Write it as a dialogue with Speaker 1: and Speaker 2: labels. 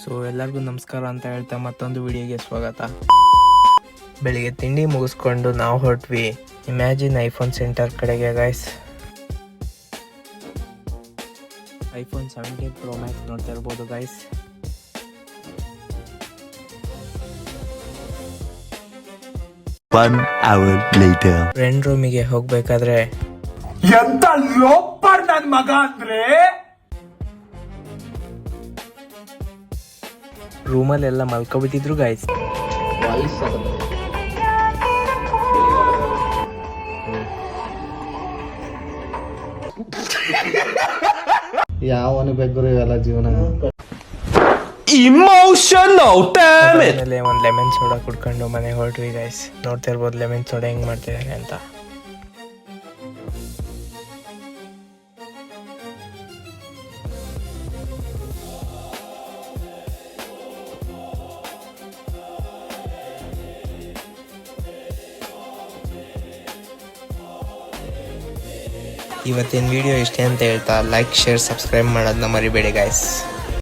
Speaker 1: So ಎಲ್ಲರಿಗೂ ನಮಸ್ಕಾರ ಅಂತ ಹೇಳ್ತಾ ಮತ್ತೊಂದು ವಿಡಿಯೋಗೆ ಸ್ವಾಗತ. ಬೆಳಿಗ್ಗೆ ತಿಂಡಿ ಮುಗಿಸ್ಕೊಂಡು ನಾವು ಹೊರಟ್ವಿ ಇಮ್ಯಾಜಿನ್ ಐಫೋನ್ ಸೆಂಟರ್ ಕಡೆಗೆ ಗೈಸ್. ಐಫೋನ್ 17 Pro Max ನೋಡ್ತಾ ಇರ್ಬೋದು ಗೈಸ್. ಫ್ರೆಂಡ್ ರೂಮಿಗೆ ಹೋಗ್ಬೇಕಾದ್ರೆ
Speaker 2: ಎಂತ ಲೋಪರ್ ನನ್ ಮಗ ಅಂದ್ರೆ
Speaker 1: ರೂಮಲ್ಲೆಲ್ಲ ಮಲ್ಕೊಬಿಟ್ಟಿದ್ರು ಗೈಸ್.
Speaker 3: ಯಾವನು ಬೇಕರು ಇವೆಲ್ಲ ಜೀವನ.
Speaker 2: Emotional damage.
Speaker 1: ಆಮೇಲೆ ಒಂದು ಲೆಮನ್ ಸೋಡಾ ಕುಡ್ಕೊಂಡು ಮನೆಗೆ ಹೊರಟ್ವಿ ಗೈಸ್. ನೋಡ್ತಾ ಇರ್ಬೋದು ಲೆಮನ್ ಸೋಡಾ ಹೆಂಗ್ ಮಾಡ್ತಿದ್ದಾರೆ ಅಂತ. ಇವತ್ತಿನ ವಿಡಿಯೋ ಇಷ್ಟೇ ಅಂತ ಹೇಳ್ತಾ ಲೈಕ್ ಶೇರ್ ಸಬ್ಸ್ಕ್ರೈಬ್ ಮಾಡೋದನ್ನ ಮರಿಬೇಡಿ ಗೈಸ್.